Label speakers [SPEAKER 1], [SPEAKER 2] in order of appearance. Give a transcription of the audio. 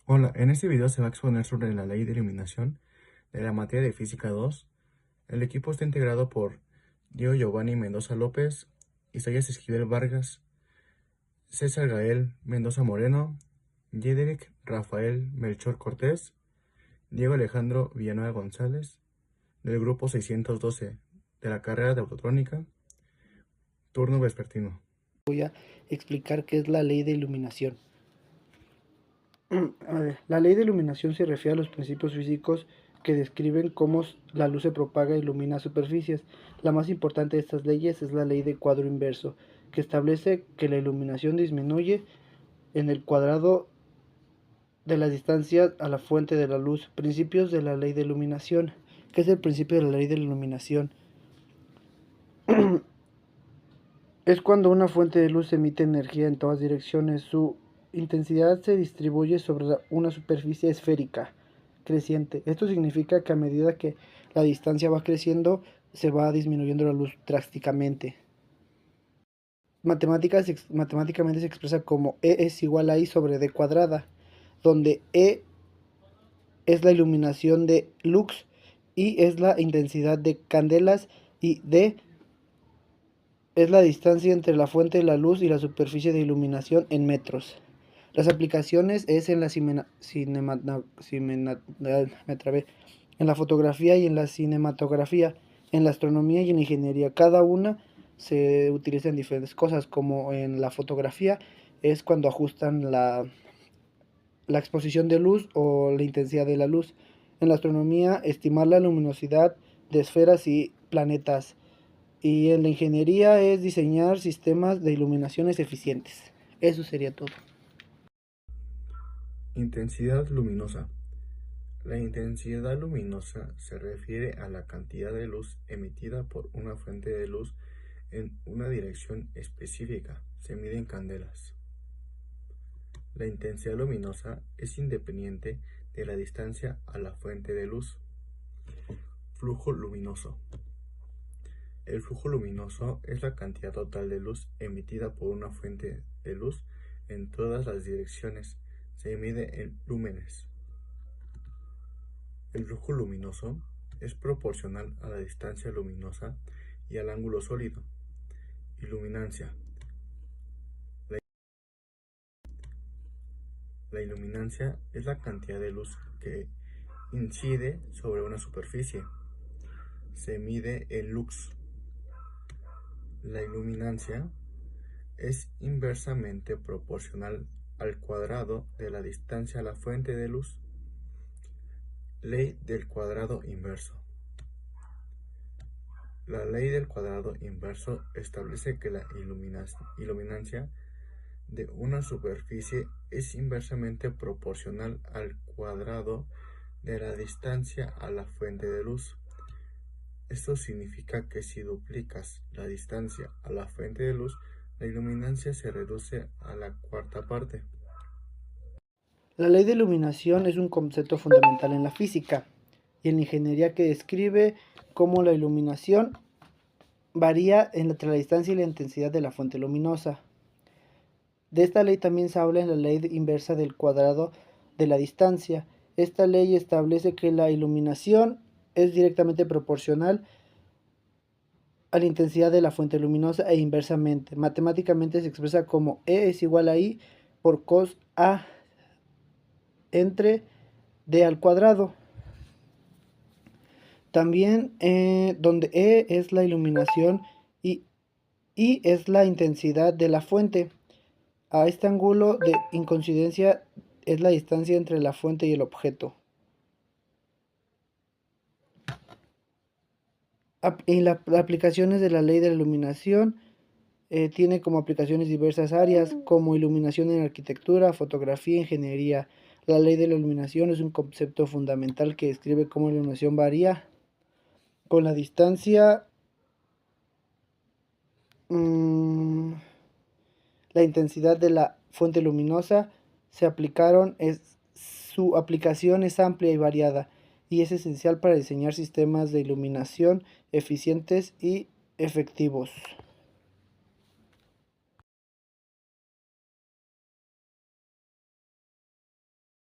[SPEAKER 1] Hola, en este video se va a exponer sobre la ley de iluminación de la materia de Física 2. El equipo está integrado por Diego Giovanni Mendoza López, Isaías Esquivel Vargas, César Gael Mendoza Moreno, Yederic Rafael Melchor Cortés, Diego Alejandro Villanueva González, del grupo 612 de la carrera de Autotrónica, turno vespertino.
[SPEAKER 2] Explicar qué es la ley de iluminación. La ley de iluminación se refiere a los principios físicos que describen cómo la luz se propaga e ilumina superficies. La más importante de estas leyes es la ley de cuadro inverso, que establece que la iluminación disminuye en el cuadrado de la distancia a la fuente de la luz. Principios de la ley de iluminación. ¿Qué es el principio de la ley de la iluminación? Es cuando una fuente de luz emite energía en todas direcciones. Su intensidad se distribuye sobre una superficie esférica creciente. Esto significa que a medida que la distancia va creciendo, se va disminuyendo la luz drásticamente. Matemáticamente se expresa como E es igual a I sobre D cuadrada, donde E es la iluminación de lux, I es la intensidad de candelas y D es la distancia entre la fuente de la luz y la superficie de iluminación en metros. Las aplicaciones es en la en la fotografía y en la cinematografía, en la astronomía y en la ingeniería. Cada una se utiliza en diferentes cosas, como en la fotografía es cuando ajustan la exposición de luz o la intensidad de la luz. En la astronomía, estimar la luminosidad de esferas y planetas. Y en la ingeniería es diseñar sistemas de iluminaciones eficientes. Eso sería todo.
[SPEAKER 1] Intensidad luminosa. La intensidad luminosa se refiere a la cantidad de luz emitida por una fuente de luz en una dirección específica. Se mide en candelas. La intensidad luminosa es independiente de la distancia a la fuente de luz. Flujo luminoso. El flujo luminoso es la cantidad total de luz emitida por una fuente de luz en todas las direcciones. Se mide en lúmenes. El flujo luminoso es proporcional a la distancia luminosa y al ángulo sólido. Iluminancia. La iluminancia es la cantidad de luz que incide sobre una superficie. Se mide en lux. La iluminancia es inversamente proporcional al cuadrado de la distancia a la fuente de luz. Ley del cuadrado inverso. La ley del cuadrado inverso establece que la iluminancia de una superficie es inversamente proporcional al cuadrado de la distancia a la fuente de luz. Esto significa que si duplicas la distancia a la fuente de luz, la iluminancia se reduce a la cuarta parte.
[SPEAKER 2] La ley de iluminación es un concepto fundamental en la física y en la ingeniería que describe cómo la iluminación varía entre la distancia y la intensidad de la fuente luminosa. De esta ley también se habla en la ley inversa del cuadrado de la distancia. Esta ley establece que la iluminación es directamente proporcional a la intensidad de la fuente luminosa e inversamente. Matemáticamente se expresa como E es igual a I por cos A entre D al cuadrado. También donde E es la iluminación y I es la intensidad de la fuente. A este ángulo de incoincidencia es la distancia entre la fuente y el objeto. En las aplicaciones de la ley de la iluminación tiene como aplicaciones diversas áreas como iluminación en arquitectura, fotografía, ingeniería. La ley de la iluminación es un concepto fundamental que describe cómo la iluminación varía con la distancia, la intensidad de la fuente luminosa. Su aplicación es amplia y variada y es esencial para diseñar sistemas de iluminación eficientes y efectivos.